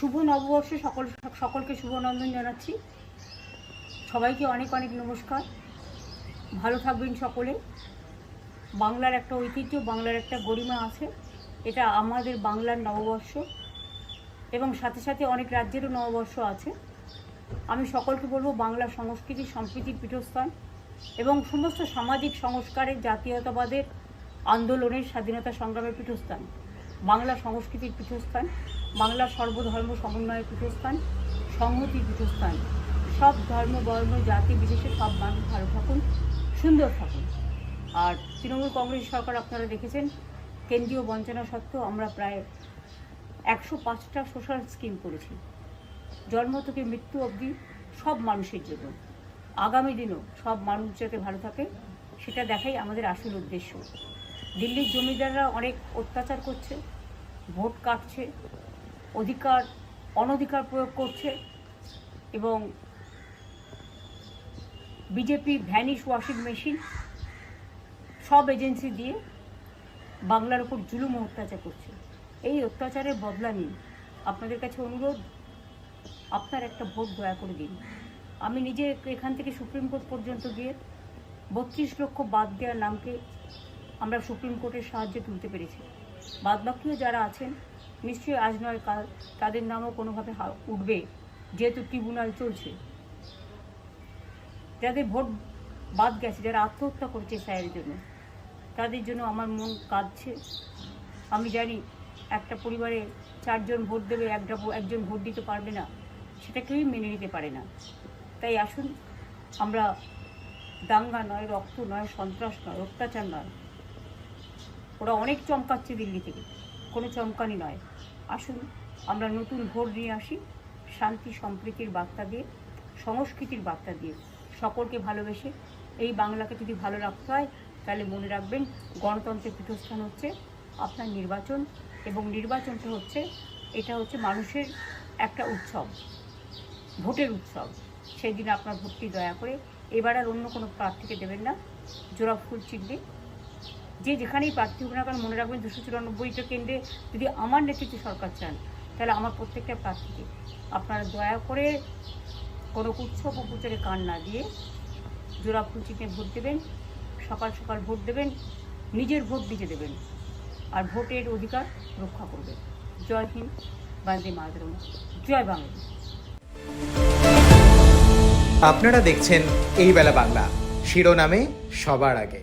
শুভ নববর্ষে সকলকে শুভনন্দন জানাচ্ছি। সবাইকে অনেক অনেক নমস্কার। ভালো থাকবেন সকলে। বাংলার একটা ঐতিহ্য, বাংলার একটা গরিমা আছে। এটা আমাদের বাংলার নববর্ষ এবং সাথে সাথে অনেক রাজ্যেরও নববর্ষ আছে। আমি সকলকে বলবো, বাংলা সংস্কৃতি সম্প্রীতির পীঠস্থান এবং সমস্ত সামাজিক সংস্কারের, জাতীয়তাবাদের আন্দোলনের, স্বাধীনতা সংগ্রামের পীঠস্থান, বাংলা সংস্কৃতির পীঠস্থান, বাংলার সর্বধর্ম সমন্বয়ের পীঠস্থান, সংহতির পীঠস্থান। সব ধর্ম, বর্ণ, জাতি বিশেষে সব মানুষ ভালো থাকুন, সুন্দর থাকুন। আর তৃণমূল কংগ্রেস সরকার আপনারা দেখেছেন, কেন্দ্রীয় বঞ্চনা সত্ত্বেও আমরা প্রায় 105টা সোশ্যাল স্কিম করেছি, জন্ম থেকে মৃত্যু অবধি সব মানুষের জন্য। আগামী দিনও সব মানুষ যাতে ভালো থাকে সেটা দেখাই আমাদের আসল উদ্দেশ্য। দিল্লির জমিদাররা অনেক অত্যাচার করছে, ভোট কাটছে, অনধিকার প্রয়োগ করছে এবং বিজেপি ভ্যানিশ ওয়াশিং মেশিন সব এজেন্সি দিয়ে বাংলার উপর জুলুম ও অত্যাচার করছে। এই অত্যাচারের বদলা নিন। আপনাদের কাছে অনুরোধ, আপনার একটা ভোট দয়া করে দিন। আমি নিজে এখান থেকে সুপ্রিম কোর্ট পর্যন্ত গিয়ে 32 লক্ষ বাদ দেওয়ার নামকে আমরা সুপ্রিম কোর্টের সাহায্যে তুলতে পেরেছি। বাদবাকিও যারা আছেন, নিশ্চয়ই আজ নয় কাল তাদের নামও কোনোভাবে উঠবে, যেহেতু ট্রিব্যুনাল চলছে। যাদের ভোট বাদ গেছে, যারা আত্মহত্যা করেছে স্যারের জন্য, তাদের জন্য আমার মন কাঁদছে। আমি জানি একটা পরিবারে 4 জন ভোট দেবে, একজন ভোট দিতে পারবে না, সেটা কেউই মেনে নিতে পারে না। তাই আসুন, আমরা দাঙ্গা নয়, রক্ত নয়, সন্ত্রাস নয়, অত্যাচার নয়, ওরা অনেক চমকাচ্ছে দিল্লি থেকে, কোনো চমকানি নয়। আসুন আমরা নতুন ভোট নিয়ে আসি, শান্তি সম্প্রীতির বার্তা দিয়ে, সংস্কৃতির বার্তা দিয়ে, সকলকে ভালোবেসে। এই বাংলাকে যদি ভালো রাখতে হয় তাহলে মনে রাখবেন, গণতন্ত্রের পীঠস্থান হচ্ছে আপনার নির্বাচন, এবং নির্বাচনটা হচ্ছে, এটা হচ্ছে মানুষের একটা উৎসব, ভোটের উৎসব। সেই দিন আপনার ভোটটি দয়া করে এবার আর অন্য কোনো প্রার্থীকে দেবেন না। জোড়া ফুল চিহ্নে যে যেখানেই প্রার্থী হোক না কেন, মনে রাখবেন 294টা কেন্দ্রে যদি আমার নেতৃত্বে সরকার চান, তাহলে আমার প্রত্যেকটা প্রার্থীকে আপনারা দয়া করে কোনো উৎসব ও প্রচারে কান না দিয়ে জোড়া ফুল চিহ্নে ভোট দেবেন। সকাল সকাল ভোট দেবেন, নিজের ভোট নিজে দেবেন, আর ভোটের অধিকার রক্ষা করবেন। জয় হিন্দ, বন্দে মাতরম, জয় বাংলা। আপনারা দেখছেন এই বেলা বাংলা, শিরোনামে সবার আগে।